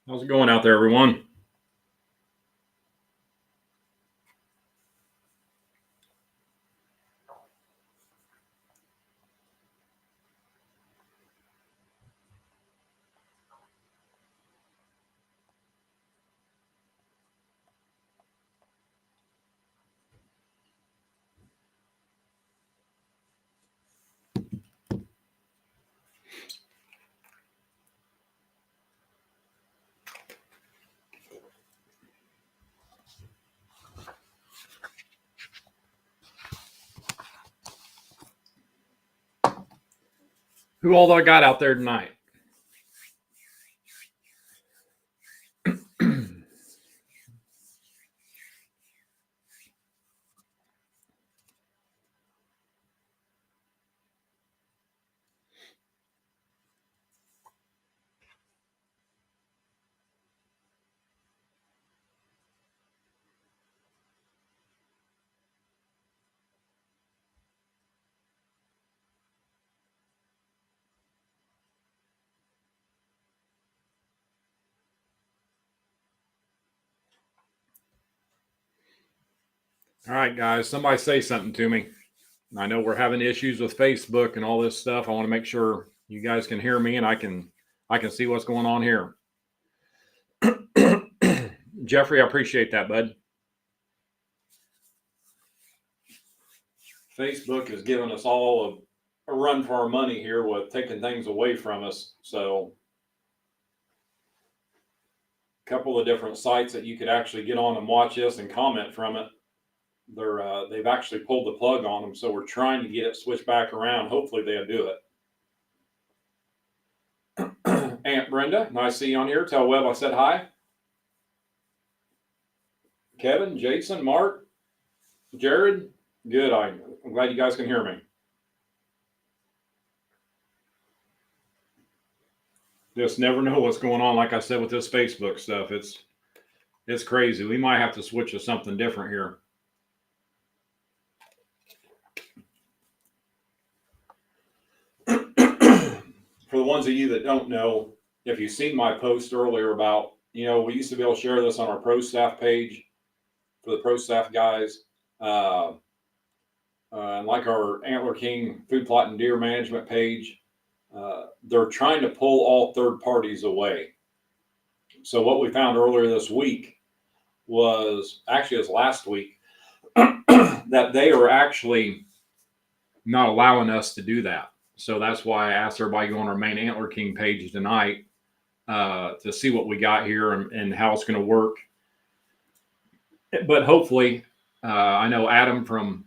How's it going out there, everyone? Who all I got out there tonight? All right, guys, somebody say something to me. I know we're having issues with Facebook and all this stuff. I want to make sure you guys can hear me and I can see what's going on here. Jeffrey, I appreciate that, bud. Facebook is giving us all a run for our money here with taking things away from us. So a couple of different sites that you could actually get on and watch this and comment from it. They've actually pulled the plug on them, so we're trying to get it switched back around. Hopefully they'll do it. Aunt Brenda, nice to see you on here. Tell Webb I said hi. Kevin, Jason, Mark, Jared, good. I'm glad you guys can hear me. Just never know what's going on. Like I said, with this Facebook stuff, it's crazy. We might have to switch to something different here. For the ones of you that don't know, if you've seen my post earlier about, we used to be able to share this on our pro staff page for the pro staff guys. And like our Antler King food plot and deer management page, they're trying to pull all third parties away. So what we found earlier this week was last week that they are actually not allowing us to do that. So that's why I asked everybody to go on our main Antler King page tonight to see what we got here and how it's going to work. But hopefully, I know Adam from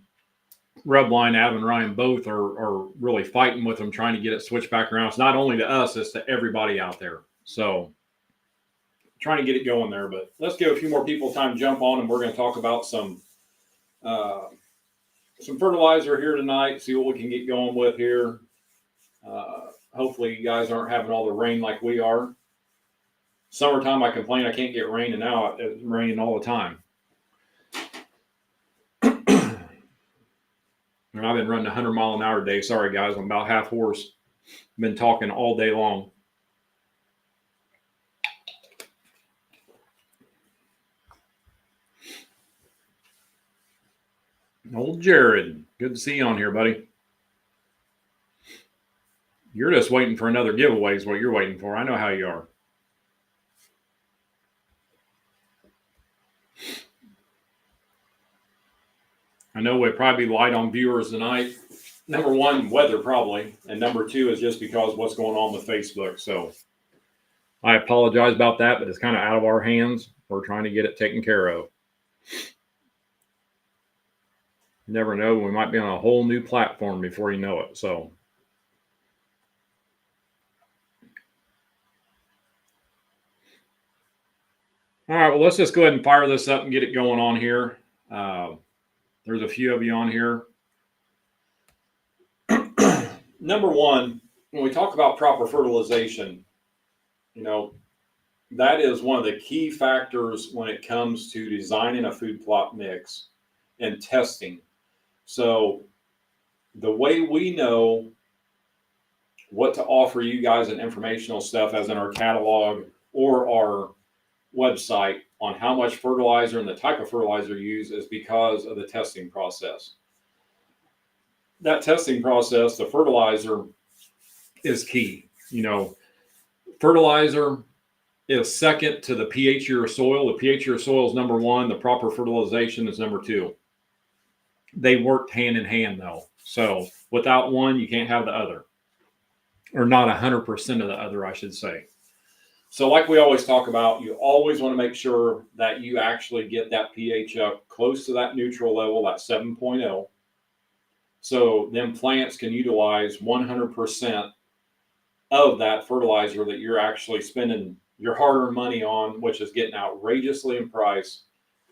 Rubline, Adam and Ryan both are really fighting with them, trying to get it switched back around. It's not only to us, it's to everybody out there. So trying to get it going there. But let's give a few more people time to jump on, and we're going to talk about some fertilizer here tonight, see what we can get going with here. Hopefully you guys aren't having all the rain like we are. Summertime, I complain I can't get rain, and now it's raining all the time. And I've been running 100-mile-an-hour day. Sorry, guys, I'm about half hoarse. I've been talking all day long. Old Jared, good to see you on here, buddy. You're just waiting for another giveaway is what you're waiting for. I know how you are. I know we'll probably be light on viewers tonight. Number one, weather probably. And number two is just because what's going on with Facebook. So I apologize about that, but it's kind of out of our hands. We're trying to get it taken care of. You never know. We might be on a whole new platform before you know it. So all right, well, let's just go ahead and fire this up and get it going on here. There's a few of you on here. Number one, when we talk about proper fertilization, that is one of the key factors when it comes to designing a food plot mix and testing. So the way we know what to offer you guys in informational stuff, as in our catalog, or our website on how much fertilizer and the type of fertilizer you use is because of the testing process. That testing process, the fertilizer, is key. Fertilizer is second to the pH of your soil. The pH of your soil is number one. The proper fertilization is number two. They work hand in hand, though. So without one, you can't have the other, or not 100% of the other, I should say. So like we always talk about, you always want to make sure that you actually get that pH up close to that neutral level, that 7.0. So then plants can utilize 100% of that fertilizer that you're actually spending your hard-earned money on, which is getting outrageously in price.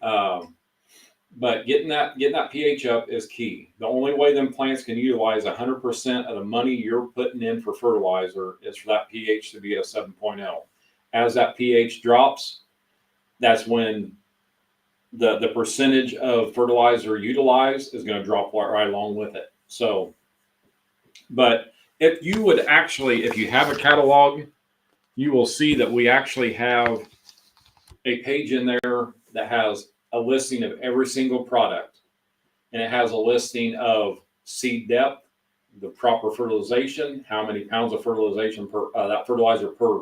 But getting that pH up is key. The only way them plants can utilize 100% of the money you're putting in for fertilizer is for that pH to be a 7.0. As that pH drops, that's when the percentage of fertilizer utilized is going to drop right along with it. So, but if you have a catalog, you will see that we actually have a page in there that has a listing of every single product. And it has a listing of seed depth, the proper fertilization, how many pounds of fertilization that fertilizer per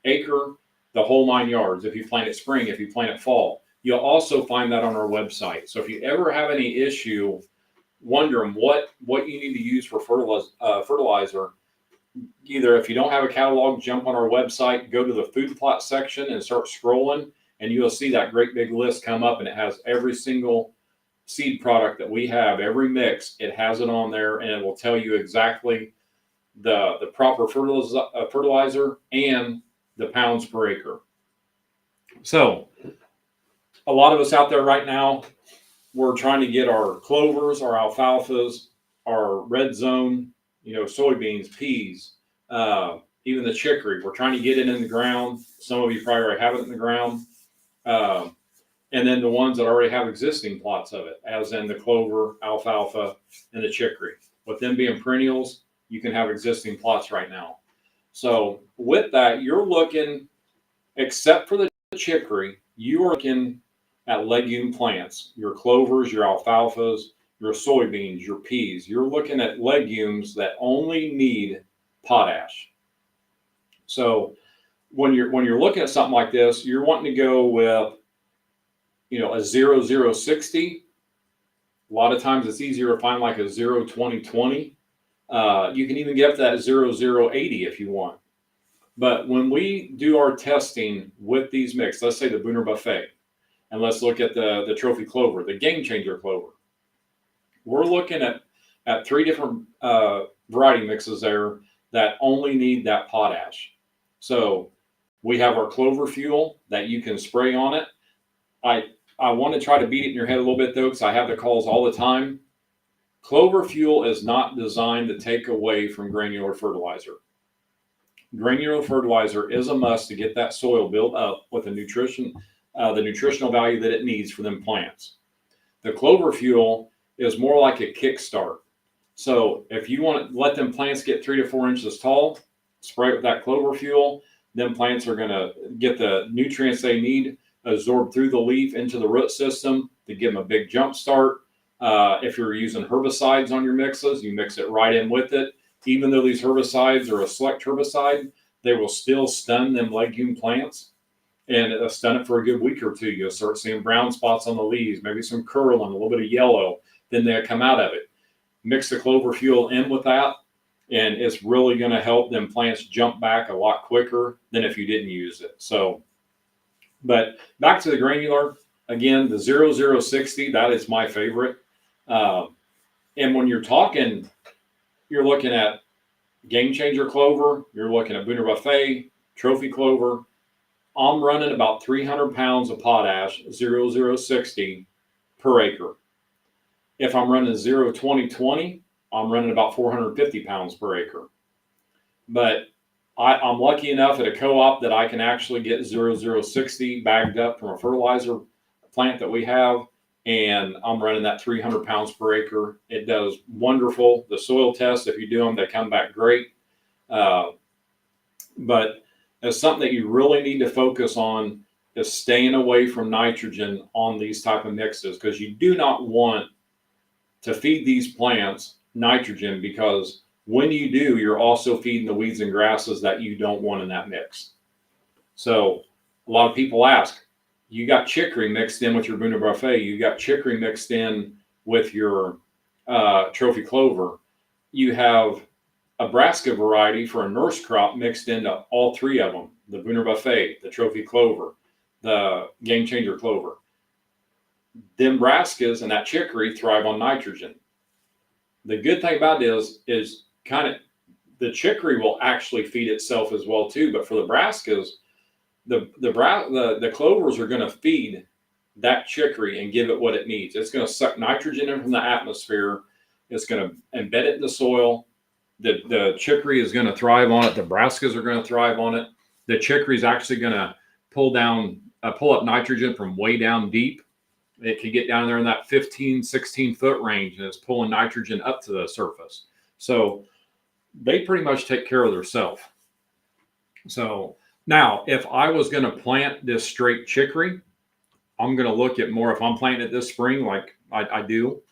acre, the whole 9 yards. If you plant it spring, if you plant it fall, you'll also find that on our website. So if you ever have any issue wondering what you need to use for fertilizer, either if you don't have a catalog, jump on our website, go to the food plot section and start scrolling, and you'll see that great big list come up, and it has every single seed product that we have, every mix, it has it on there, and it will tell you exactly the proper fertilizer and the pounds per acre. So a lot of us out there right now, we're trying to get our clovers, our alfalfas, our red zone, soybeans, peas, even the chicory. We're trying to get it in the ground. Some of you probably already have it in the ground. And then the ones that already have existing plots of it, as in the clover, alfalfa, and the chicory. With them being perennials, you can have existing plots right now. So with that, you're looking, except for the chicory, you are looking at legume plants, your clovers, your alfalfas, your soybeans, your peas. You're looking at legumes that only need potash. So when you're looking at something like this, you're wanting to go with a 0060. A lot of times it's easier to find like a 02020. You can even get up to that 0080 if you want. But when we do our testing with these mixes, let's say the Booner Buffet, and let's look at the Trophy Clover, the Game Changer Clover. We're looking at 3 different variety mixes there that only need that potash. So we have our Clover Fuel that you can spray on it. I want to try to beat it in your head a little bit, though, because I have the calls all the time. Clover Fuel is not designed to take away from granular fertilizer. Granular fertilizer is a must to get that soil built up with the nutritional value that it needs for them plants. The Clover Fuel is more like a kickstart. So if you want to let them plants get 3 to 4 inches tall, spray it with that Clover Fuel. Them plants are going to get the nutrients they need absorbed through the leaf into the root system to give them a big jump start. If you're using herbicides on your mixes, you mix it right in with it. Even though these herbicides are a select herbicide, they will still stun them legume plants, and it'll stun it for a good week or two. You'll start seeing brown spots on the leaves, maybe some curling, a little bit of yellow. Then they'll come out of it. Mix the Clover Fuel in with that, and it's really going to help them plants jump back a lot quicker than if you didn't use it. So, but back to the granular, again, the 0060, that is my favorite. And when you're talking, you're looking at Game Changer Clover, you're looking at Booner Buffet, Trophy Clover. I'm running about 300 pounds of potash, 0060 per acre. If I'm running 02020, I'm running about 450 pounds per acre. But I'm lucky enough at a co-op that I can actually get 0060 bagged up from a fertilizer plant that we have, and I'm running that 300 pounds per acre. It does wonderful. The soil tests, if you do them, they come back great. But is something that you really need to focus on, is staying away from nitrogen on these type of mixes, because you do not want to feed these plants nitrogen, because when you do, you're also feeding the weeds and grasses that you don't want in that mix. So a lot of people ask, you got chicory mixed in with your Boone Buffet, you got chicory mixed in with your trophy clover, you have a brassica variety for a nurse crop mixed into all three of them, the Boone Buffet, the trophy clover, the game changer clover. Them brassicas and that chicory thrive on nitrogen. The good thing about it is kind of the chicory will actually feed itself as well too. But for the brassicas, the clovers are going to feed that chicory and give it what it needs. It's going to suck nitrogen in from the atmosphere. It's going to embed it in the soil. The chicory is going to thrive on it. The brassicas are going to thrive on it. The chicory is actually going to pull up nitrogen from way down deep. It can get down there in that 15, 16 foot range, and it's pulling nitrogen up to the surface. So they pretty much take care of themselves. So now, if I was going to plant this straight chicory, I'm going to look at more. If I'm planting it this spring, like I do,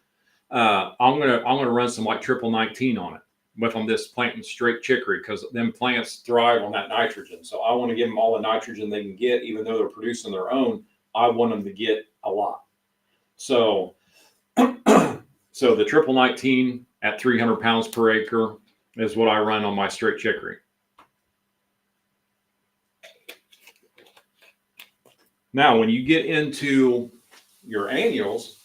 I'm going to run some like triple 19 on it. If I'm just planting straight chicory, because them plants thrive on that nitrogen. So I want to give them all the nitrogen they can get, even though they're producing their own. I want them to get a lot. So, so the triple 19 at 300 pounds per acre is what I run on my straight chicory. Now, when you get into your annuals,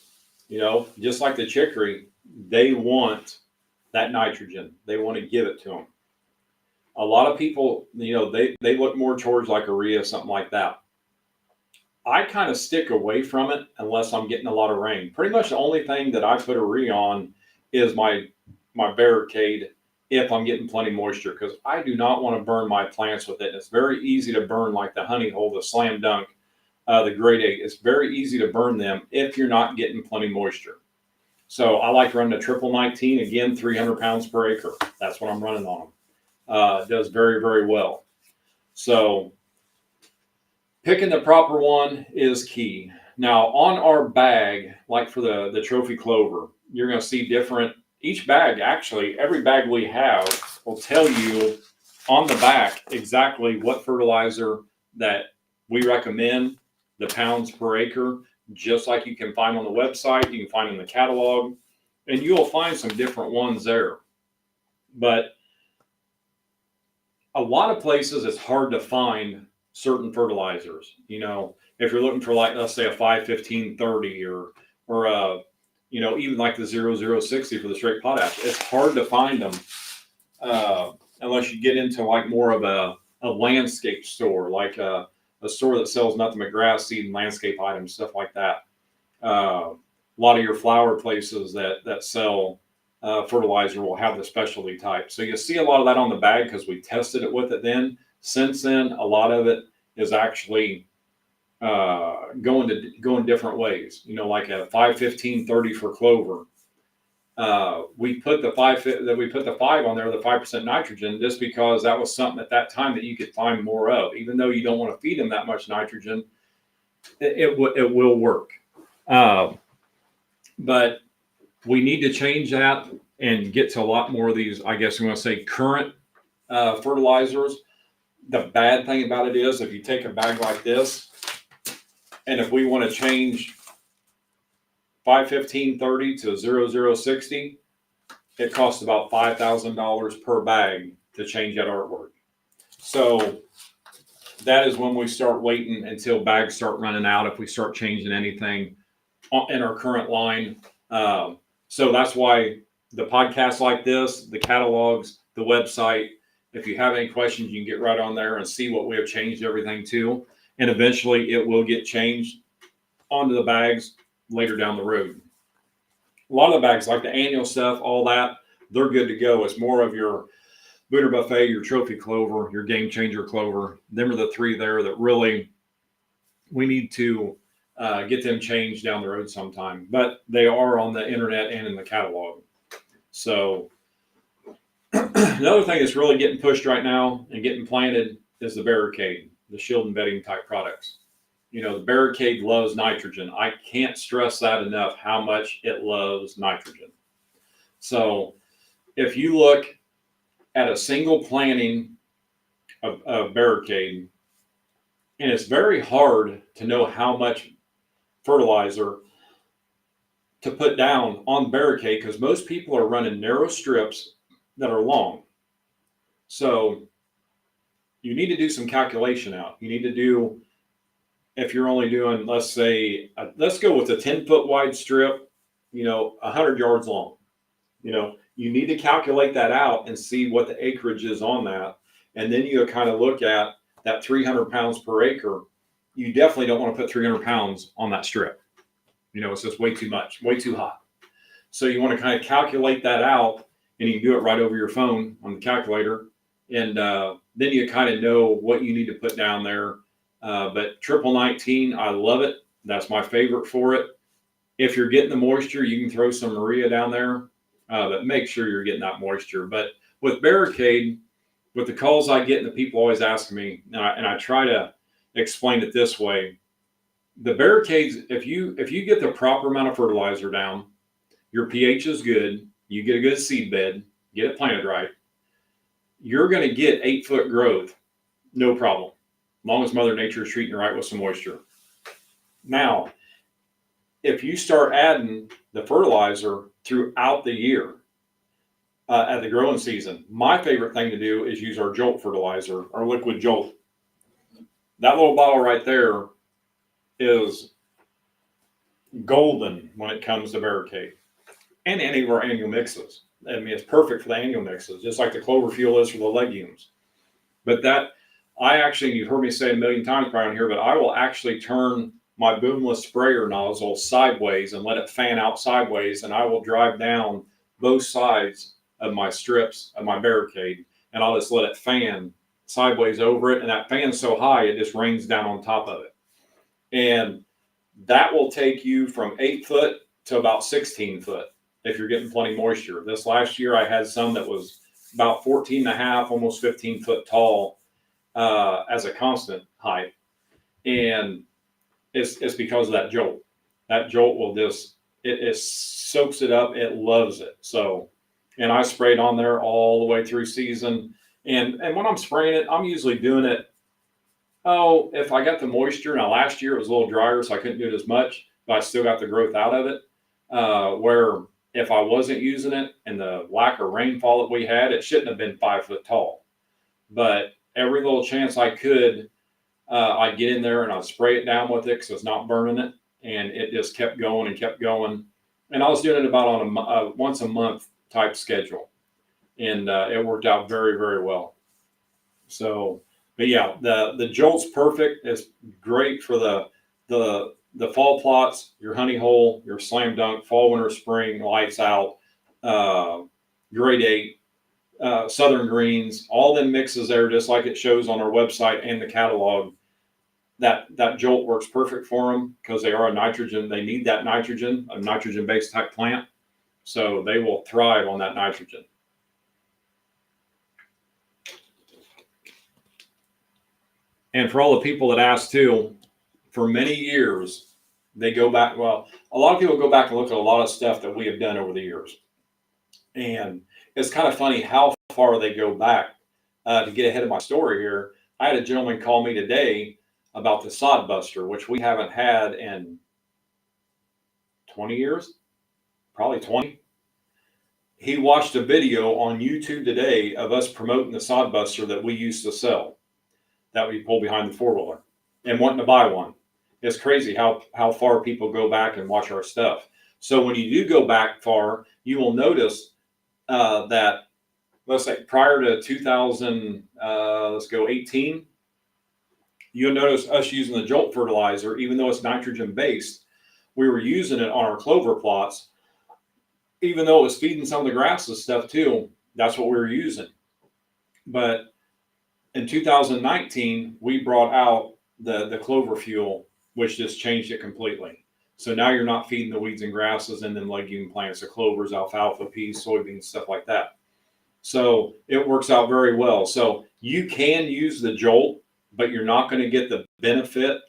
just like the chicory, they want that nitrogen. They want to give it to them. A lot of people, they look more towards like urea, something like that. I kind of stick away from it unless I'm getting a lot of rain. Pretty much the only thing that I put urea on is my barricade if I'm getting plenty of moisture, because I do not want to burn my plants with it. And it's very easy to burn, like the honey hole, the slam dunk, the grade 8. It's very easy to burn them if you're not getting plenty of moisture. So I like to run the triple 19, again, 300 pounds per acre. That's what I'm running on them. It does very, very well. So picking the proper one is key. Now, on our bag, like for the trophy clover, you're going to see different, each bag, actually, every bag we have will tell you on the back exactly what fertilizer that we recommend, the pounds per acre, just like you can find on the website, you can find in the catalog, and you'll find some different ones there. But a lot of places it's hard to find certain fertilizers. If you're looking for, like, let's say a 5-15-30 or even like the 0060 for the straight potash, it's hard to find them unless you get into like more of a landscape store, like a store that sells nothing but grass seed and landscape items, stuff like that. A lot of your flower places that sell fertilizer will have the specialty type. So you see a lot of that on the bag because we tested it with it then. Since then, a lot of it is actually going different ways. Like a 5-15-30 for clover. We put the 5 on there, the 5% nitrogen, just because that was something at that time that you could find more of. Even though you don't want to feed them that much nitrogen, it will work. But we need to change that and get to a lot more of these, I guess I'm going to say, current fertilizers. The bad thing about it is, if you take a bag like this, and if we want to change 5-15-30 to 0060, it costs about $5,000 per bag to change that artwork. So that is when we start waiting until bags start running out, if we start changing anything in our current line. So that's why the podcasts like this, the catalogs, the website, if you have any questions, you can get right on there and see what we have changed everything to. And eventually it will get changed onto the bags later down the road. A lot of the bags, like the annual stuff, all that, they're good to go. It's more of your Boone Buffet, your trophy clover, your game changer clover. Them are the three there that really we need to get them changed down the road sometime. But they are on the internet and in the catalog. So another thing that's really getting pushed right now and getting planted is the Barricade, the shield and bedding type products. You know, the Barricade loves nitrogen. I can't stress that enough, how much it loves nitrogen. So if you look at a single planting of Barricade, and it's very hard to know how much fertilizer to put down on Barricade because most people are running narrow strips that are long. So you need to do some calculation out. You need to do, if you're only doing, let's say, let's go with a 10-foot wide strip, 100 yards long. You need to calculate that out and see what the acreage is on that. And then you kind of look at that 300 pounds per acre. You definitely don't want to put 300 pounds on that strip. It's just way too much, way too hot. So you want to kind of calculate that out, and you can do it right over your phone on the calculator. And then you kind of know what you need to put down there. But triple 19, I love it. That's my favorite for it. If you're getting the moisture, you can throw some Maria down there, but make sure you're getting that moisture. But with Barricade, with the calls I get and the people always ask me, and I try to explain it this way, the Barricades, if you get the proper amount of fertilizer down, your pH is good, you get a good seed bed, get it planted right, you're going to get 8-foot growth, no problem, as long as Mother Nature is treating you right with some moisture. Now, if you start adding the fertilizer throughout the year at the growing season, my favorite thing to do is use our Jolt fertilizer, our liquid Jolt. That little bottle right there is golden when it comes to Barricade and any of our annual mixes. I mean, it's perfect for the annual mixes, just like the clover fuel is for the legumes. But you've heard me say a million times around here, but I will actually turn my boomless sprayer nozzle sideways and let it fan out sideways, and I will drive down both sides of my strips of my Barricade, and I'll just let it fan sideways over it, and that fan's so high it just rains down on top of it. And that will take you from 8 foot to about 16 foot if you're getting plenty moisture. This last year I had some that was about 14 and a half, almost 15 foot tall as a constant height. And it's because of that Jolt. That Jolt will it soaks it up. It loves it. So, and I sprayed on there all the way through season. And when I'm spraying it, I'm usually doing it, if I got the moisture. Now last year it was a little drier, so I couldn't do it as much, but I still got the growth out of it. Where if I wasn't using it and the lack of rainfall that we had, it shouldn't have been 5 foot tall. But every little chance I could, I'd get in there and I'd spray it down with it because it's not burning it. And it just kept going and kept going. And I was doing it about on a once a month type schedule. And it worked out very, very well. So, but yeah, the Jolt's perfect. It's great for the fall plots, your honey hole, your slam dunk, fall, winter, spring, lights out, grade 8, southern greens, all them mixes there, just like it shows on our website and the catalog. That Jolt works perfect for them because they are a nitrogen. They need that nitrogen, a nitrogen-based type plant. So they will thrive on that nitrogen. And for all the people that ask too, for many years, they go back. Well, a lot of people go back and look at a lot of stuff that we have done over the years. And it's kind of funny how far they go back. To get ahead of my story here, I had a gentleman call me today about the sod buster, which we haven't had in 20 years, probably 20. He watched a video on YouTube today of us promoting the sod buster that we used to sell, that we pull behind the four-wheeler, and wanting to buy one. It's crazy how far people go back and watch our stuff. So when you do go back far, you will notice that, let's say prior to 2018, you'll notice us using the Jolt fertilizer, even though it's nitrogen based, we were using it on our clover plots, even though it was feeding some of the grasses stuff too. That's what we were using. But in 2019, we brought out the clover fuel, which just changed it completely. So now you're not feeding the weeds and grasses and then legume plants, the clovers, alfalfa, peas, soybeans, stuff like that. So it works out very well. So you can use the Jolt, but you're not going to get the benefit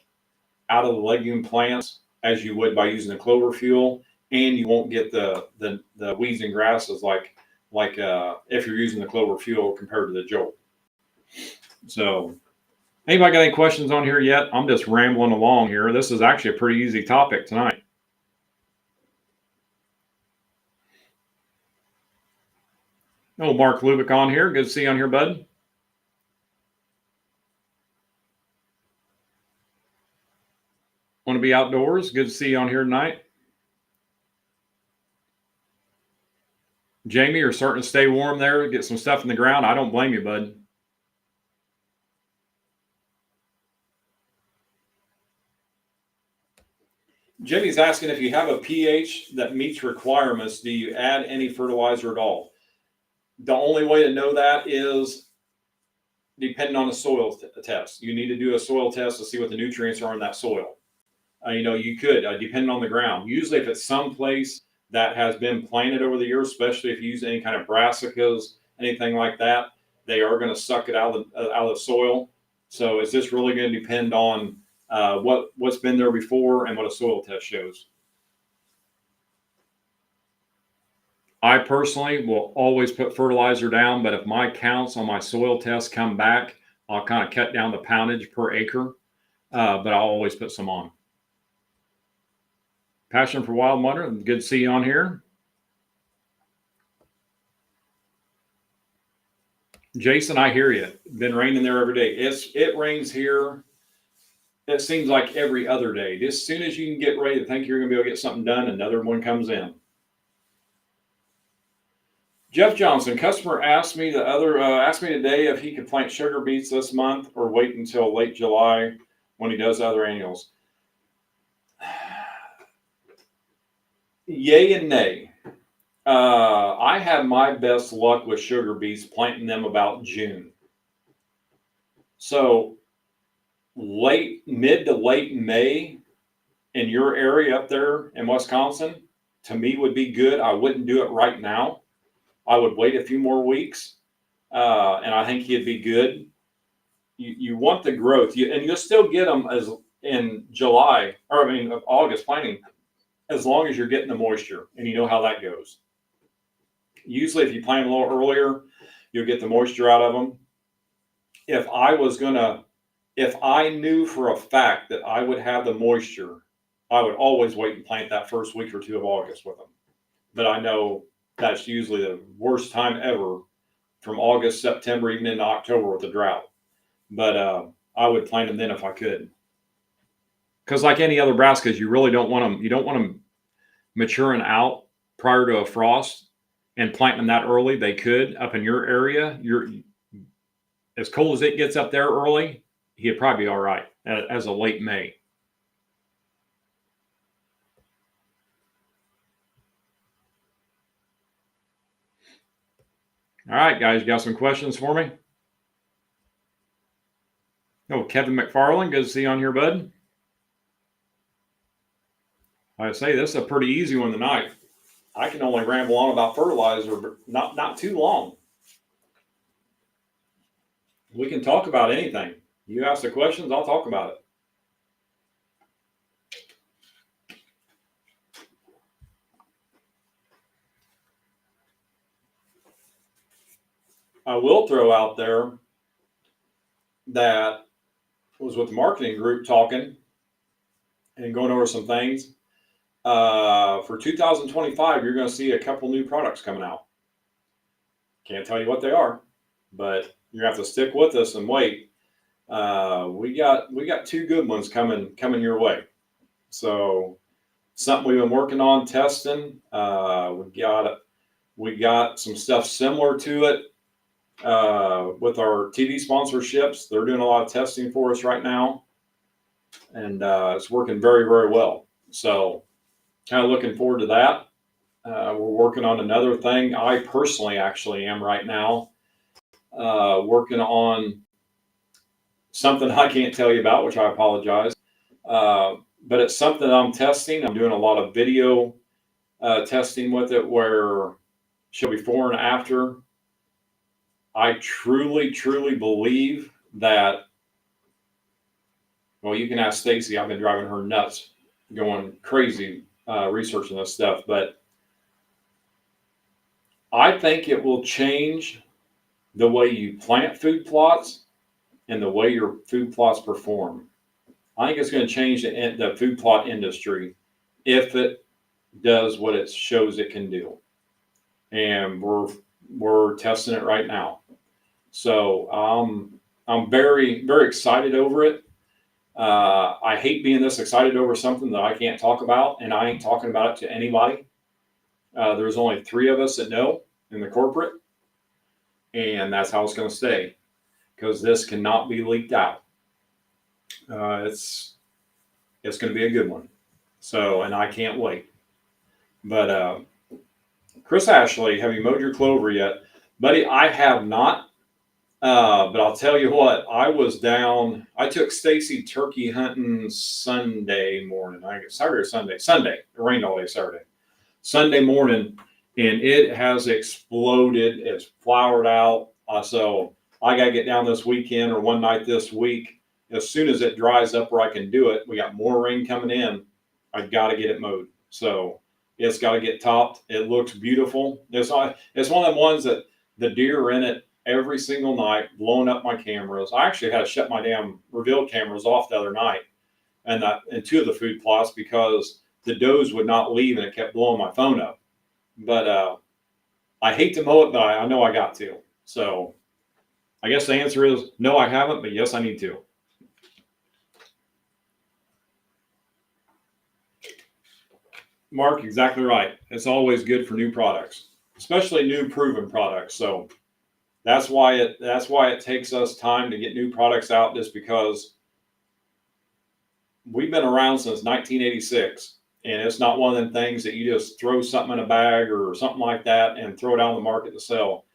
out of the legume plants as you would by using the clover fuel, and you won't get the weeds and grasses like if you're using the clover fuel compared to the Jolt. So anybody got any questions on here yet? I'm just rambling along here. This is actually a pretty easy topic tonight. Oh, Mark Lubick on here. Good to see you on here, bud. Want to be outdoors? Good to see you on here tonight. Jamie, you're starting to stay warm there. Get some stuff in the ground. I don't blame you, bud. Jimmy's asking if you have a pH that meets requirements, do you add any fertilizer at all? The only way to know that is depending on the soil test. You need to do a soil test to see what the nutrients are in that soil. You could, depending on the ground. Usually, if it's someplace that has been planted over the years, especially if you use any kind of brassicas, anything like that, they are going to suck it out of the soil. So it's just really going to depend on what's been there before and what a soil test shows. I personally will always put fertilizer down, but if my counts on my soil test come back, I'll kind of cut down the poundage per acre, but I'll always put some on. Passion for Wild Wonder, good to see you on here. Jason, I hear you. Been raining there every day. It rains here. It seems like every other day. As soon as you can get ready to think you're going to be able to get something done, another one comes in. Jeff Johnson, customer asked me today if he could plant sugar beets this month or wait until late July when he does other annuals. Yay and nay. I had my best luck with sugar beets planting them about June. So mid to late May in your area up there in Wisconsin, to me would be good. I wouldn't do it right now. I would wait a few more weeks, and I think he'd be good. You want the growth, and you'll still get them as in August planting, as long as you're getting the moisture, and you know how that goes. Usually, if you plant a little earlier, you'll get the moisture out of them. If I knew for a fact that I would have the moisture, I would always wait and plant that first week or two of August with them. But I know that's usually the worst time ever, from August, September, even into October with the drought. But I would plant them then if I could. Because like any other brassicas, you really don't want them. You don't want them maturing out prior to a frost and planting them that early. They could up in your area. You're as cold as it gets up there early, he'd probably be all right as a late May. All right, guys, you got some questions for me? Oh, Kevin McFarland, good to see you on here, bud. I say this is a pretty easy one tonight. I can only ramble on about fertilizer, but not too long. We can talk about anything. You ask the questions, I'll talk about it. I will throw out there that was with the marketing group talking and going over some things. For 2025, you're going to see a couple new products coming out. Can't tell you what they are, but you're going to have to stick with us and wait. We got two good ones coming your way. So something we've been working on testing. We got some stuff similar to it with our TV sponsorships. They're doing a lot of testing for us right now, and it's working very, very well. So kind of looking forward to that. We're working on another thing. I personally actually am right now working on something I can't tell you about, which I apologize. But it's something I'm testing. I'm doing a lot of video testing with it, where show before and after I truly, truly believe that, well, you can ask Stacy. I've been driving her nuts, going crazy researching this stuff. But I think it will change the way you plant food plots and the way your food plots perform. I think it's going to change the food plot industry if it does what it shows it can do. And we're testing it right now. So I'm very, very excited over it. I hate being this excited over something that I can't talk about, and I ain't talking about it to anybody. There's only 3 of us that know in the corporate, and that's how it's going to stay, because this cannot be leaked out. It's going to be a good one. So, and I can't wait. But Chris Ashley, have you mowed your clover yet, buddy? I have not. But I'll tell you what, I was down. I took Stacy turkey hunting Sunday morning. I guess Saturday or Sunday. Sunday. It rained all day Saturday. Sunday morning, and it has exploded. It's flowered out. So I got to get down this weekend or one night this week. As soon as it dries up where I can do it, we got more rain coming in. I've got to get it mowed. So it's got to get topped. It looks beautiful. It's one of the ones that the deer are in it every single night, blowing up my cameras. I actually had to shut my damn reveal cameras off the other night and 2 of the food plots because the does would not leave and it kept blowing my phone up. But I hate to mow it, but I know I got to. So I guess the answer is no, I haven't, but yes, I need to. Mark, exactly right. It's always good for new products, especially new proven products. So that's why it takes us time to get new products out, just because we've been around since 1986, and it's not one of them things that you just throw something in a bag or something like that and throw it out on the market to sell.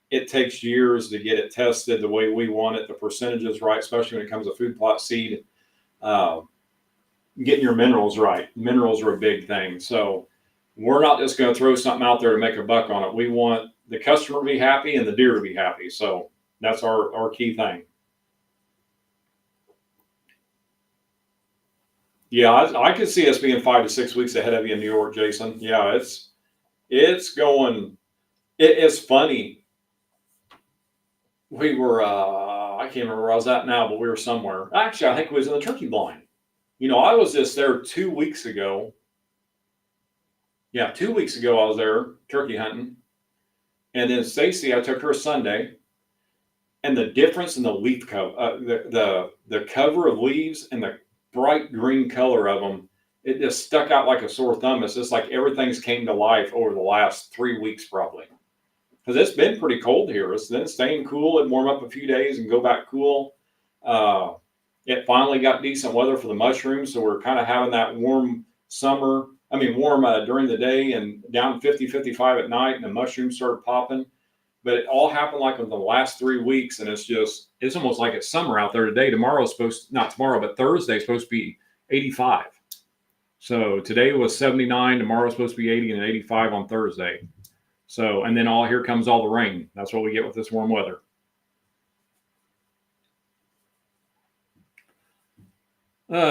It takes years to get it tested the way we want it, the percentages right, especially when it comes to food plot seed. Getting your minerals right. Minerals are a big thing. So we're not just going to throw something out there to make a buck on it. We want the customer to be happy and the deer to be happy. So that's our key thing. Yeah, I could see us being 5 to 6 weeks ahead of you in New York, Jason. Yeah, it's going. It's funny. We were I can't remember where I was at now, but we were somewhere. Actually, I think it was in the turkey blind. I was just there 2 weeks ago. Yeah, 2 weeks ago I was there turkey hunting, and then Stacy, I took her Sunday, and the difference in the leaf cover, the cover of leaves and the bright green color of them, it just stuck out like a sore thumb. It's just like everything's came to life over the last 3 weeks, probably, because it's been pretty cold here. It's been staying cool. It warm up a few days and go back cool. It finally got decent weather for the mushrooms, so we're kind of having that warm summer. I mean, warm during the day and down 50, 55 at night, and the mushrooms started popping. But it all happened like in the last 3 weeks, and it's almost like it's summer out there today. Tomorrow's not tomorrow, but Thursday's supposed to be 85. So today was 79, tomorrow's supposed to be 80 and 85 on Thursday. So, and then here comes all the rain. That's what we get with this warm weather.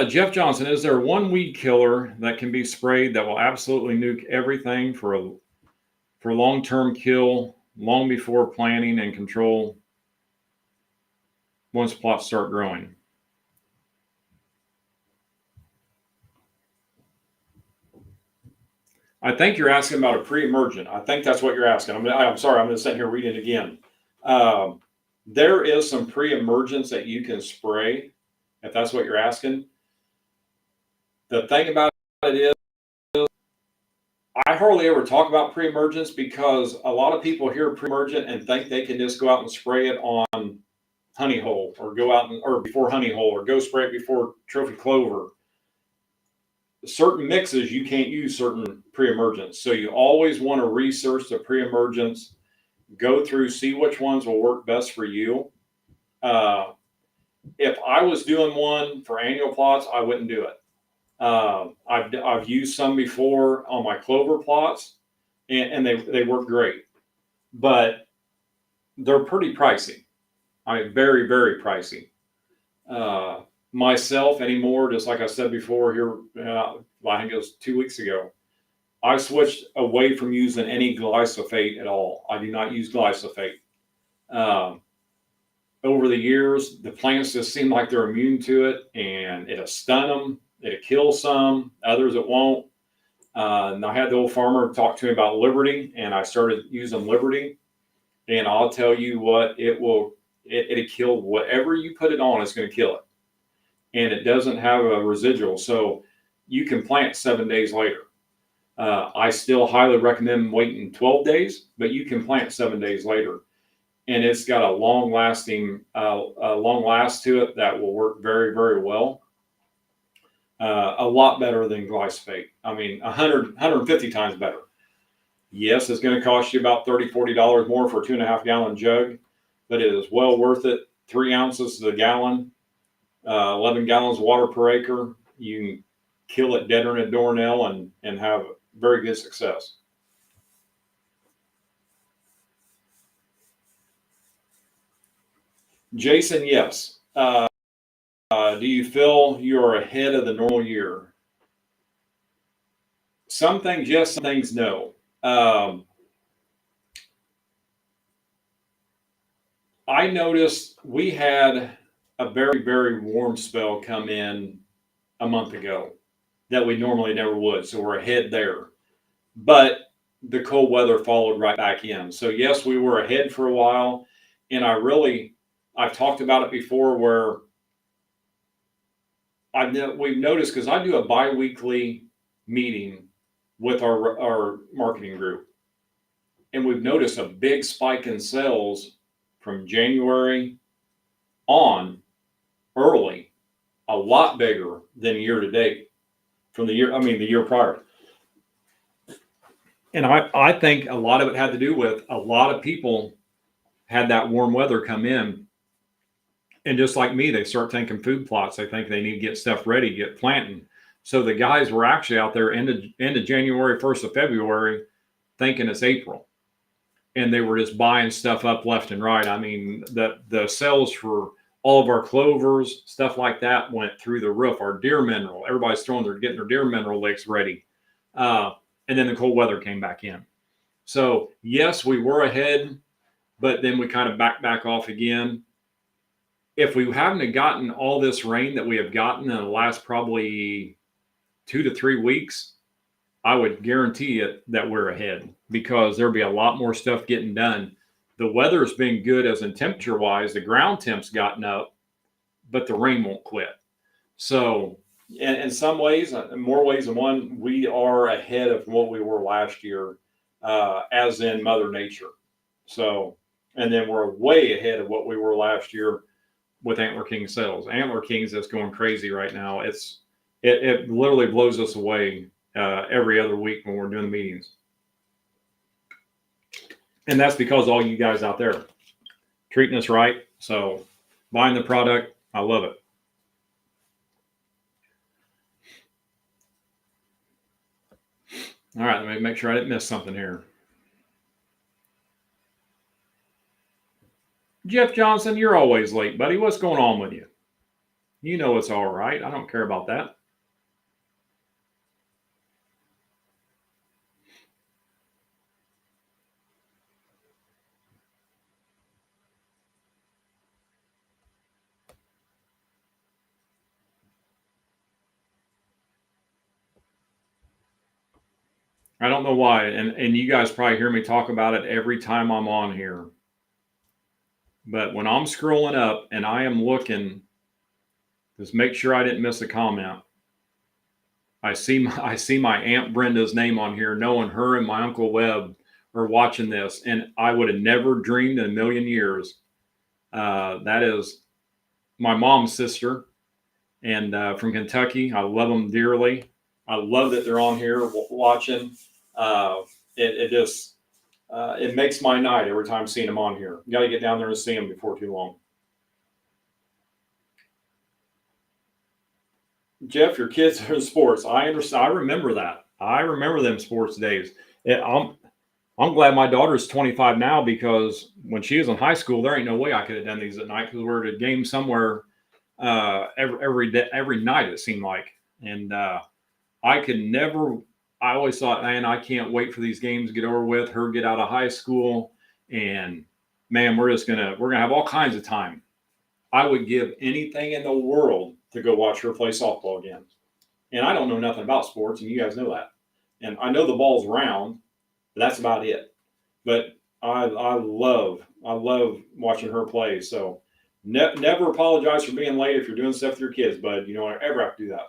Jeff Johnson, is there one weed killer that can be sprayed that will absolutely nuke everything for long-term kill long before planting and control once plots start growing? I think you're asking about a pre-emergent. I think that's what you're asking. I'm sorry, I'm going to sit here reading it again. There is some pre-emergents that you can spray, if that's what you're asking. The thing about it is, I hardly ever talk about pre-emergence because a lot of people hear pre-emergent and think they can just go out and spray it on honey hole, or go out or before honey hole, or go spray it before trophy clover. Certain mixes you can't use certain pre-emergents, so you always want to research the pre-emergents, go through, see which ones will work best for you. If I was doing one for annual plots, I wouldn't do it. I've used some before on my clover plots, and they work great. But they're pretty pricey. I mean, very, very pricey. Uh, Myself anymore, just like I said before here, I think it was 2 weeks ago, I switched away from using any glyphosate at all. I do not use glyphosate. Um, Over the years, the plants just seem like they're immune to it, and it'll stun them, it'll kill some, others it won't. And I had the old farmer talk to me about Liberty, and I started using Liberty. And I'll tell you what, it'll kill whatever you put it on, it's going to kill it. And it doesn't have a residual. So you can plant 7 days later. I still highly recommend waiting 12 days, but you can plant 7 days later. And it's got a long last to it that will work very, very well. A lot better than glyphosate. I mean, 150 times better. Yes, it's going to cost you about $30-$40 more for a 2.5-gallon jug, but it is well worth it. 3 ounces to the gallon, 11 gallons of water per acre. You can kill it deader than a doornail and have very good success. Jason, yes. Do you feel you're ahead of the normal year? Some things yes, some things no. I noticed we had a very, very warm spell come in a month ago that we normally never would. So we're ahead there. But the cold weather followed right back in. So, yes, we were ahead for a while. And I've talked about it before where we've noticed, because I do a bi-weekly meeting with our marketing group. And we've noticed a big spike in sales from January on early, a lot bigger than year to date from the year prior. And I think a lot of it had to do with a lot of people had that warm weather come in. And just like me, they start thinking food plots. They think they need to get stuff ready, get planting. So the guys were actually out there end of January, 1st of February, thinking it's April. And they were just buying stuff up left and right. I mean, the sales for all of our clovers, stuff like that, went through the roof. Our deer mineral, everybody's getting their deer mineral lakes ready. And then the cold weather came back in. So yes, we were ahead, but then we kind of back off again. If we haven't gotten all this rain that we have gotten in the last probably 2 to 3 weeks, I would guarantee it that we're ahead, because there'll be a lot more stuff getting done. The weather's been good as in temperature wise. The ground temp's gotten up, but the rain won't quit. So in some ways, in more ways than one, we are ahead of what we were last year, as in Mother Nature. So, and then we're way ahead of what we were last year with Antler King sales. Antler King's that's going crazy right now. It literally blows us away every other week when we're doing the meetings. And that's because all you guys out there treating us right. So buying the product, I love it. All right, let me make sure I didn't miss something here. Jeff Johnson, you're always late, buddy. What's going on with you? You know it's all right. I don't care about that. I don't know why, and you guys probably hear me talk about it every time I'm on here. But when I'm scrolling up and I am looking, just make sure I didn't miss a comment. I see my Aunt Brenda's name on here, knowing her and my Uncle Webb are watching this, and I would have never dreamed in a million years. That is my mom's sister, and from Kentucky. I love them dearly. I love that they're on here watching. It makes my night every time seeing them on here. You got to get down there and see them before too long. Jeff, your kids are in sports. I understand. I remember that. I remember them sports days. I'm glad my daughter's 25 now, because when she was in high school, there ain't no way I could have done these at night, because we're at a game somewhere every day, every night it seemed like, and I could never. I always thought, man, I can't wait for these games to get over with. Her get out of high school, and man, we're gonna have all kinds of time. I would give anything in the world to go watch her play softball again. And I don't know nothing about sports, and you guys know that. And I know the ball's round, but that's about it. But I love watching her play. So never apologize for being late if you're doing stuff with your kids, bud. You don't ever have to do that.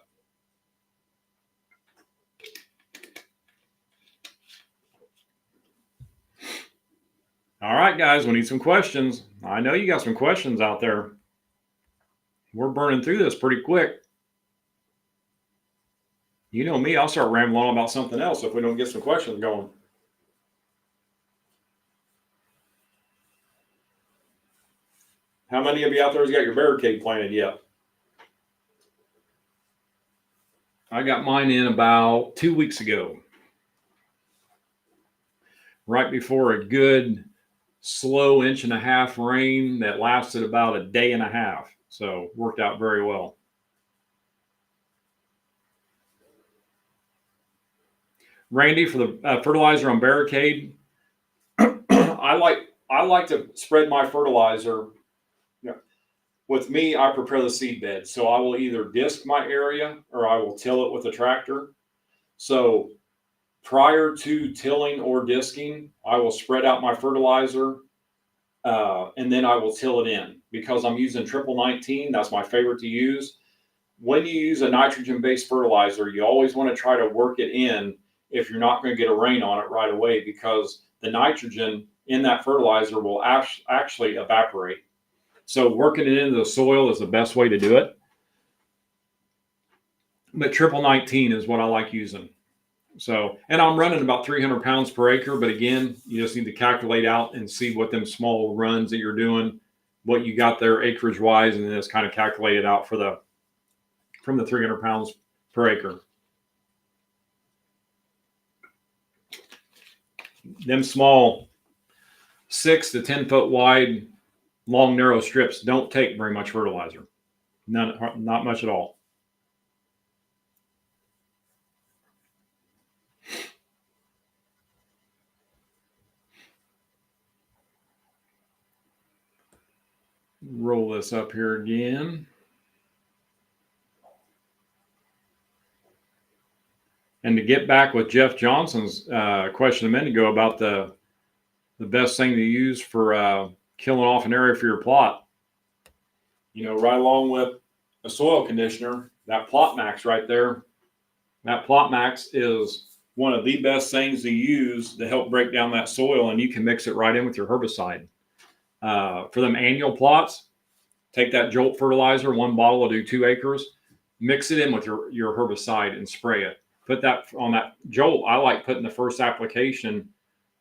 All right, guys, we need some questions. I know you got some questions out there. We're burning through this pretty quick. You know me, I'll start rambling on about something else if we don't get some questions going. How many of you out there has got your barricade planted yet? I got mine in about 2 weeks ago, right before a good slow 1.5 inch rain that lasted about a day and a half. So worked out very well. Randy, for the fertilizer on barricade, I like to spread my fertilizer. You know, with me, I prepare the seed bed, so I will either disc my area or I will till it with a tractor. So prior to tilling or disking, I will spread out my fertilizer, and then I will till it in, because I'm using triple 19. That's my favorite to use. When you use a nitrogen based fertilizer, you always want to try to work it in if you're not going to get a rain on it right away, because the nitrogen in that fertilizer will actually evaporate. So working it into the soil is the best way to do it. But triple 19 is what I like using. So, and I'm running about 300 pounds per acre. But again, you just need to calculate out and see what them small runs that you're doing, what you got there acreage wise, and then it's kind of calculated out from the 300 pounds per acre. Them small 6 to 10 foot wide, long, narrow strips don't take very much fertilizer. None, not much at all. Roll this up here again. And to get back with Jeff Johnson's question a minute ago about the best thing to use for killing off an area for your plot, right along with a soil conditioner, that Plot Max right there, that Plot Max is one of the best things to use to help break down that soil, and you can mix it right in with your herbicide. For them annual plots, take that Jolt fertilizer, 1 bottle will do 2 acres, mix it in with your herbicide and spray it. Put that on that Jolt. I like putting the first application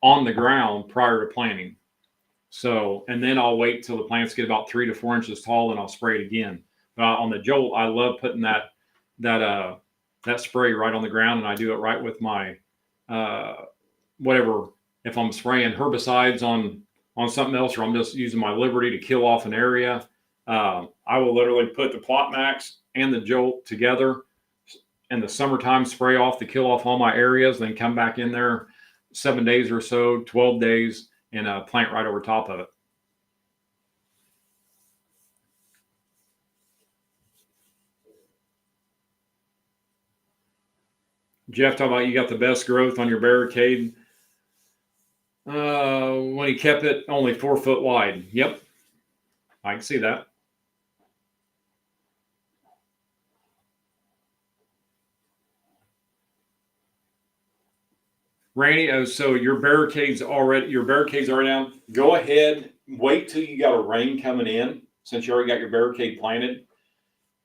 on the ground prior to planting. So, and then I'll wait till the plants get about 3 to 4 inches tall, and I'll spray it again. But on the Jolt, I love putting that spray right on the ground, and I do it right with my whatever. If I'm spraying herbicides on something else, or I'm just using my Liberty to kill off an area, I will literally put the Plot Max and the Jolt together in the summertime, spray off to kill off all my areas, then come back in there 7 days or so, 12 days, and plant right over top of it. Jeff, talking about you got the best growth on your barricade. When he kept it only 4 foot wide. Yep, I can see that. Randy, so your barricade's already down. Go ahead, wait till you got a rain coming in, since you already got your barricade planted.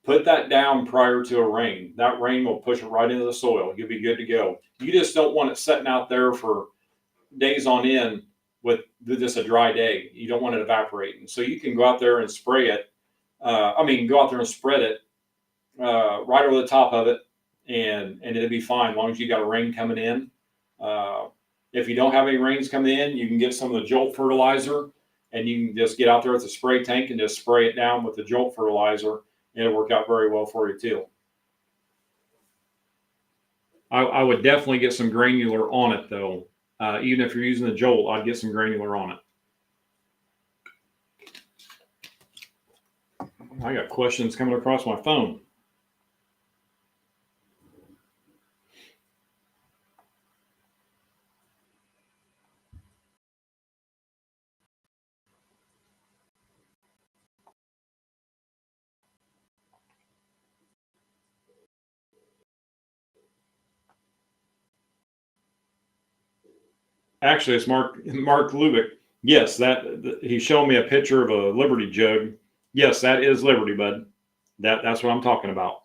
Put that down prior to a rain. That rain will push it right into the soil. You'll be good to go. You just don't want it sitting out there for days on end with just a dry day. You don't want it evaporating. So you can go out there and spray it. Go out there and spread it right over the top of it, and it'll be fine as long as you got a rain coming in. if you don't have any rains coming in, you can get some of the Jolt fertilizer, and you can just get out there with the spray tank and just spray it down with the Jolt fertilizer, and it'll work out very well for you too. I would definitely get some granular on it though. Even if you're using the Jolt, I'd get some granular on it. I got questions coming across my phone. Actually, it's Mark Lubick. Yes, that he showed me a picture of a Liberty jug. Yes, that is Liberty, bud. That's what I'm talking about.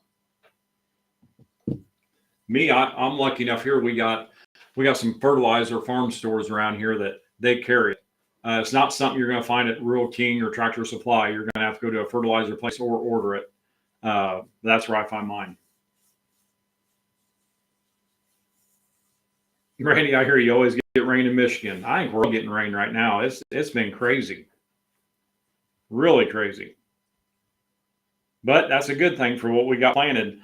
Me, I'm lucky enough here. We got some fertilizer farm stores around here that they carry it. It's not something you're going to find at Rural King or Tractor Supply. You're going to have to go to a fertilizer place or order it. That's where I find mine. Randy, I hear you always get rain in Michigan. I think we're getting rain right now. It's been crazy, really crazy. But that's a good thing for what we got planted.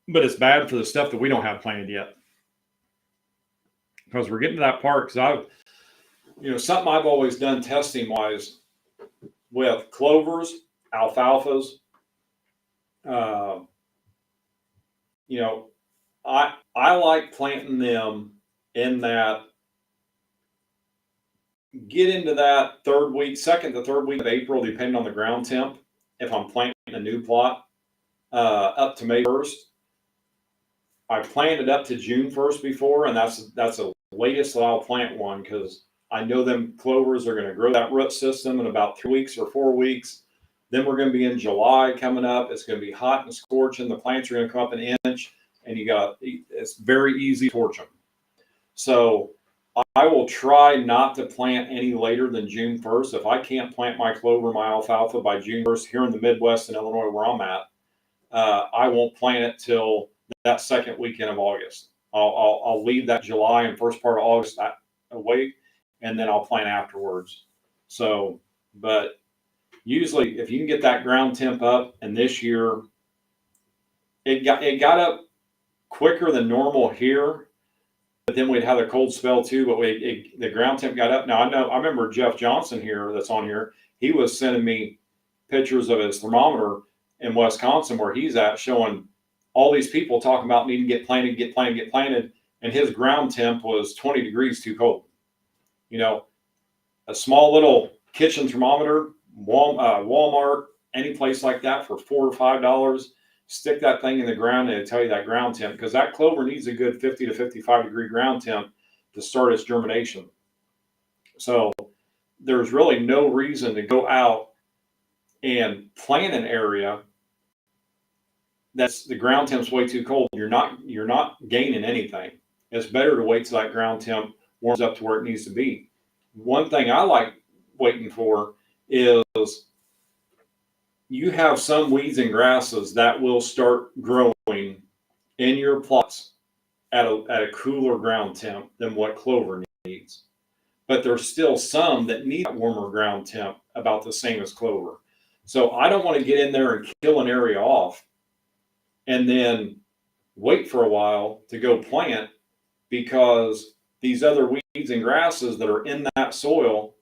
But it's bad for the stuff that we don't have planted yet, because we're getting to that part. Because something I've always done testing wise with clovers, alfalfas. I like planting them in that, get into that second to third week of April, depending on the ground temp. If I'm planting a new plot, up to May 1st. I planted up to June 1st before, and that's the latest that I'll plant one, because I know them clovers are going to grow that root system in about 3 weeks or 4 weeks. Then we're going to be in July coming up. It's going to be hot and scorching. The plants are going to come up an inch, and it's very easy to torch them. So I will try not to plant any later than June 1st. If I can't plant my clover, my alfalfa by June 1st here in the Midwest in Illinois where I'm at, I won't plant it till that second weekend of August. I'll leave that July and first part of August away, and then I'll plant afterwards. So, but usually if you can get that ground temp up, and this year it got up quicker than normal here, but then we'd have a cold spell too. But the ground temp got up. Now I remember Jeff Johnson here that's on here. He was sending me pictures of his thermometer in Wisconsin where he's at, showing all these people talking about needing to get planted, and his ground temp was 20 degrees too cold. A small little kitchen thermometer, Walmart, any place like that for $4 or $5, stick that thing in the ground and it'll tell you that ground temp, because that clover needs a good 50 to 55 degree ground temp to start its germination. So there's really no reason to go out and plant an area that's the ground temp's way too cold. You're not gaining anything. It's better to wait till that ground temp warms up to where it needs to be. One thing I like waiting for is you have some weeds and grasses that will start growing in your plots at a cooler ground temp than what clover needs. But there's still some that need that warmer ground temp about the same as clover. So I don't want to get in there and kill an area off and then wait for a while to go plant, because these other weeds and grasses that are in that soil,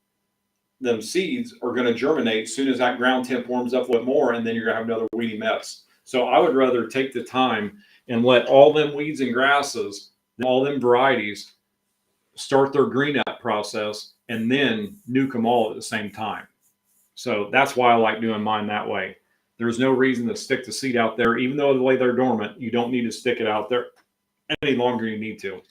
them seeds are going to germinate as soon as that ground temp warms up a little more, and then you're going to have another weedy mess. So I would rather take the time and let all them weeds and grasses, all them varieties, start their green up process, and then nuke them all at the same time. So that's why I like doing mine that way. There's no reason to stick the seed out there, even though the way they're dormant. You don't need to stick it out there any longer than you need to.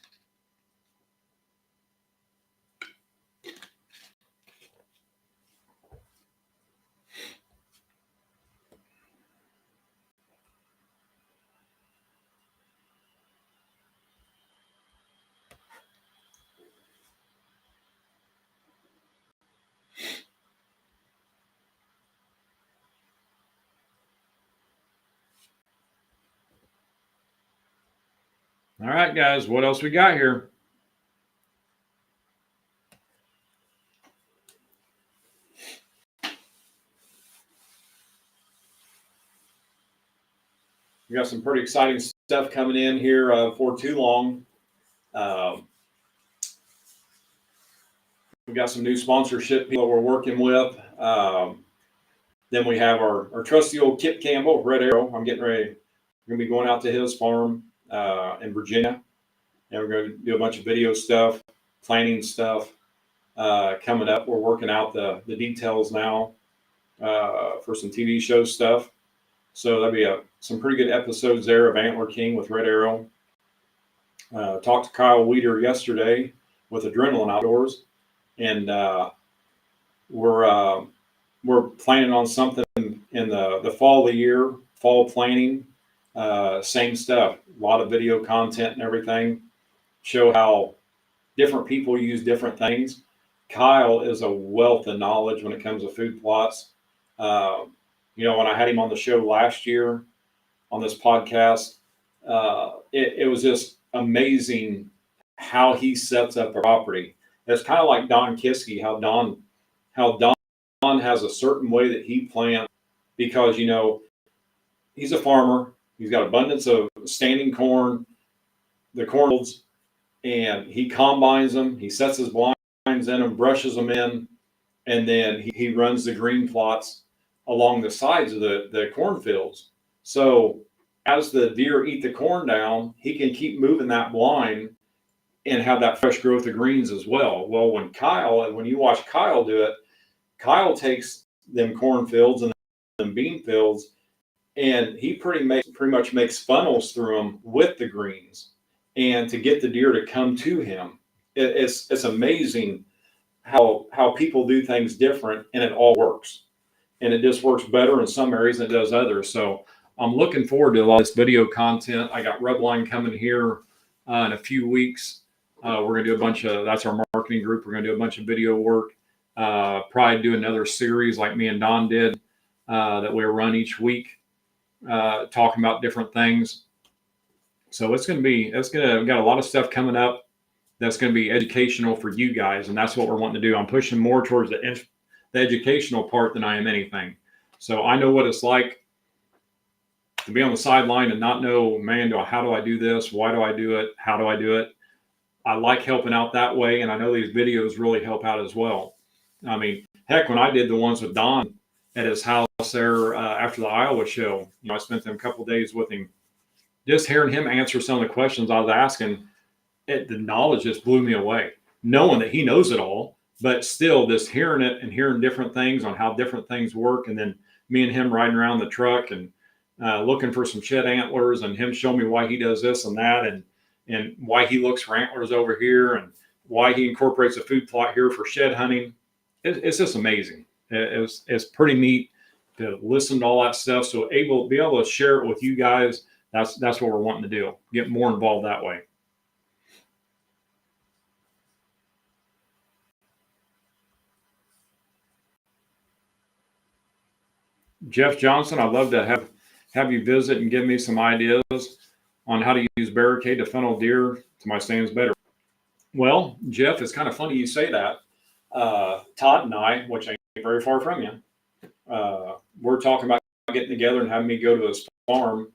All right, guys, what else we got here? We got some pretty exciting stuff coming in here for too long. We've got some new sponsorship people we're working with. Then we have our trusty old Kip Campbell, Red Arrow. I'm getting ready. We're going to be going out to his farm in Virginia. And we're going to do a bunch of video stuff, planning stuff coming up. We're working out the details now for some TV show stuff. So that'll be some pretty good episodes there of Antler King with Red Arrow. Talked to Kyle Weeder yesterday with Adrenaline Outdoors. And we're planning on something in the fall of the year, fall planning, same stuff, a lot of video content and everything, show how different people use different things. Kyle is a wealth of knowledge when it comes to food plots. When I had him on the show last year on this podcast, it was just amazing how he sets up a property. It's kind of like Don Kiske, how Don has a certain way that he plants because, he's a farmer. He's got abundance of standing corn, the corn fields, and he combines them. He sets his blinds in them, brushes them in, and then he runs the green plots along the sides of the cornfields. So as the deer eat the corn down, he can keep moving that blind and have that fresh growth of greens as well. Well, when you watch Kyle do it, Kyle takes them cornfields and them bean fields, and he pretty much makes funnels through them with the greens, and to get the deer to come to him. It's amazing how people do things different, and it all works. And it just works better in some areas than it does others. So I'm looking forward to a lot of this video content. I got Redline coming here in a few weeks. We're going to do that's our marketing group. We're going to do a bunch of video work. Probably do another series like me and Don did that we'll run each week, talking about different things. So we've got a lot of stuff coming up that's going to be educational for you guys. And that's what we're wanting to do. I'm pushing more towards the educational part than I am anything. So I know what it's like to be on the sideline and not know, man, how do I do this? Why do I do it? How do I do it? I like helping out that way. And I know these videos really help out as well. I mean, heck, when I did the ones with Don at his house there after the Iowa show, I spent them a couple of days with him. Just hearing him answer some of the questions I was asking, the knowledge just blew me away. Knowing that he knows it all, but still just hearing it and hearing different things on how different things work. And then me and him riding around the truck and looking for some shed antlers, and him showing me why he does this and that, and why he looks for antlers over here, and why he incorporates a food plot here for shed hunting. It's just amazing. It's pretty neat to listen to all that stuff. So be able to share it with you guys. That's what we're wanting to do. Get more involved that way. Jeff Johnson, I'd love to have you visit and give me some ideas on how to use barricade to funnel deer to my stands better. Well, Jeff, it's kind of funny you say that. Todd and I, which ain't very far from you, we're talking about getting together and having me go to his farm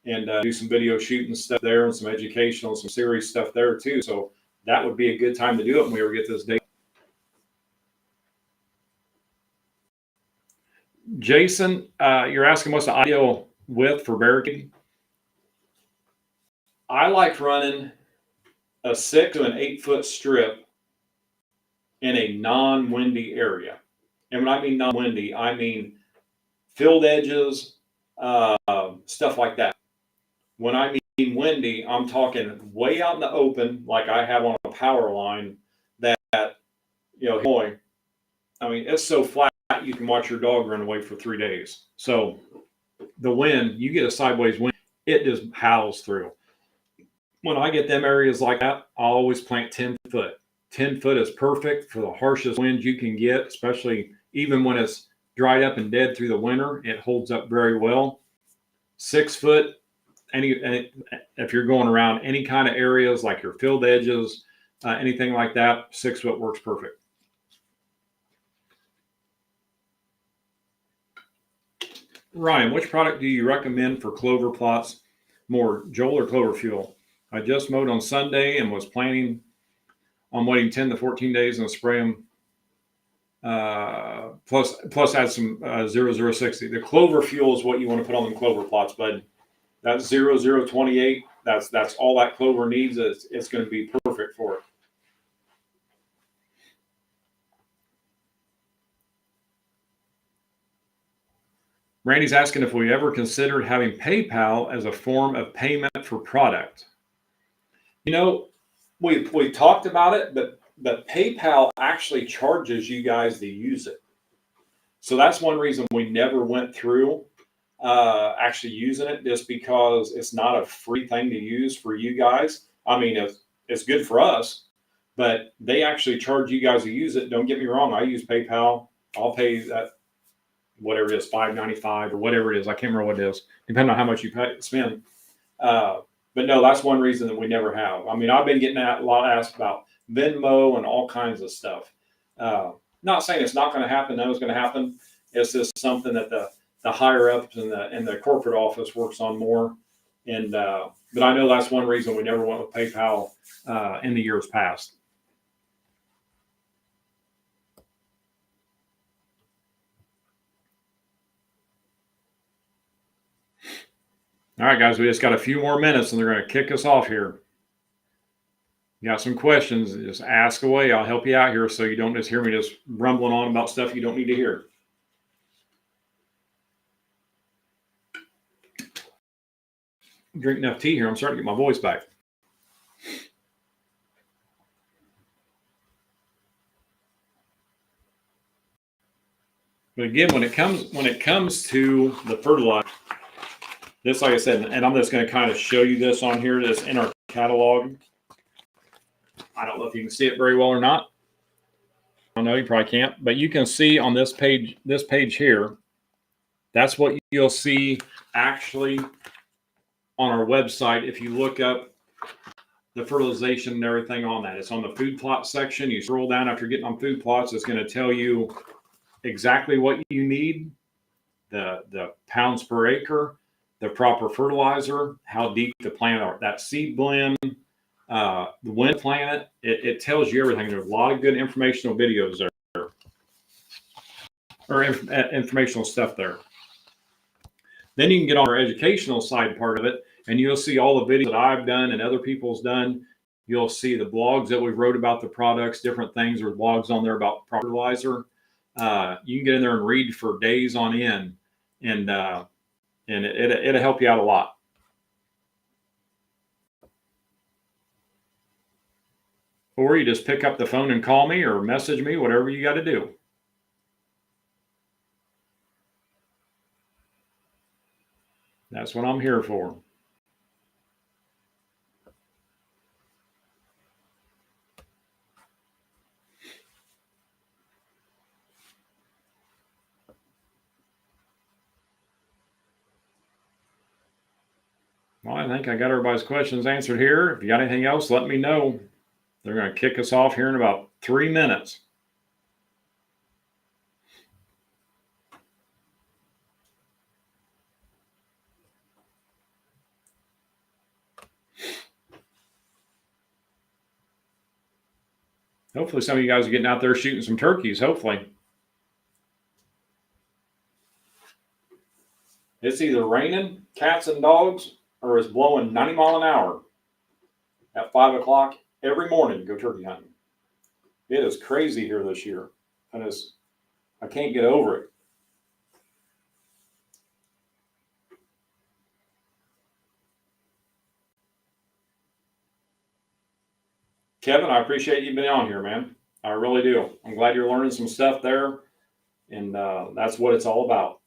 and do some video shooting stuff there and some educational, some serious stuff there too. So that would be a good time to do it when we ever get this date. Jason, you're asking what's the ideal width for barricade? I like running a 6 to an 8 foot strip in a non-windy area. And when I mean non-windy, I mean field edges, stuff like that. When I mean windy, I'm talking way out in the open, like I have on a power line that, boy, I mean, it's so flat you can watch your dog run away for 3 days. So the wind, you get a sideways wind, it just howls through. When I get them areas like that, I always plant 10 foot. 10 foot is perfect for the harshest winds you can get, especially even when it's dried up and dead through the winter. It holds up very well. 6 foot, if you're going around any kind of areas like your field edges, anything like that, 6 foot works perfect. Ryan, which product do you recommend for clover plots more, Joel or clover fuel? I just mowed on Sunday and was planning on waiting 10 to 14 days and spray them. Plus add some 0060. The clover fuel is what you want to put on the clover plots, bud. That's 0028. That's all that clover needs. It's going to be perfect for it. Randy's asking if we ever considered having PayPal as a form of payment for product. You know, we talked about it, but PayPal actually charges you guys to use it. So that's one reason we never went through actually using it, just because it's not a free thing to use for you guys. I mean, it's good for us, but they actually charge you guys to use it. Don't get me wrong. I use PayPal. I'll pay that, whatever it is, $5.95 or whatever it is. I can't remember what it is, depending on how much you spend. But no, that's one reason that we never have. I mean, I've been getting a lot asked about Venmo and all kinds of stuff. Not saying it's not going to happen. No, it's going to happen. It's just something that the higher ups and the corporate office works on more. And but I know that's one reason we never went with PayPal in the years past. All right, guys, we just got a few more minutes and they're going to kick us off here. You got some questions, just ask away. I'll help you out here so you don't just hear me just rumbling on about stuff you don't need to hear. Drink enough tea here. I'm starting to get my voice back. But again, when it comes to the fertilizer, this, like I said, and I'm just going to kind of show you this on here, this in our catalog. I don't know if you can see it very well or not. I don't know, you probably can't, but you can see on this page here, that's what you'll see actually on our website. If you look up the fertilization and everything on that, it's on the food plot section. You scroll down after getting on food plots, it's going to tell you exactly what you need, the pounds per acre, the proper fertilizer, how deep to plant that seed blend, when to plant it. It tells you everything. There's a lot of good informational videos there, or informational stuff there. Then you can get on our educational side part of it, and you'll see all the videos that I've done and other people's done. You'll see the blogs that we've wrote about the products, different things. There's blogs on there about fertilizer. You can get in there and read for days on end, and it'll help you out a lot. Or you just pick up the phone and call me or message me, whatever you got to do. That's what I'm here for. Well, I think I got everybody's questions answered here. If you got anything else, let me know. They're going to kick us off here in about 3 minutes. Hopefully some of you guys are getting out there shooting some turkeys, hopefully. It's either raining, cats and dogs, or it's blowing 90 miles an hour at 5 o'clock every morning to go turkey hunting. It is crazy here this year. And I can't get over it. Kevin, I appreciate you being on here, man. I really do. I'm glad you're learning some stuff there. And that's what it's all about.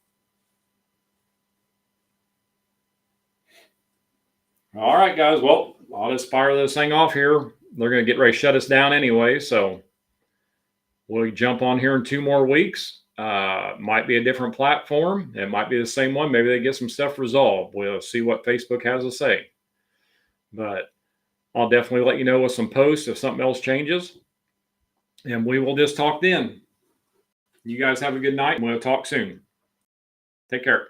All right, guys. Well, I'll just fire this thing off here. They're going to get ready to shut us down anyway. So we'll jump on here in 2 more weeks. Might be a different platform. It might be the same one. Maybe they get some stuff resolved. We'll see what Facebook has to say. But I'll definitely let you know with some posts if something else changes. And we will just talk then. You guys have a good night, and we'll talk soon. Take care.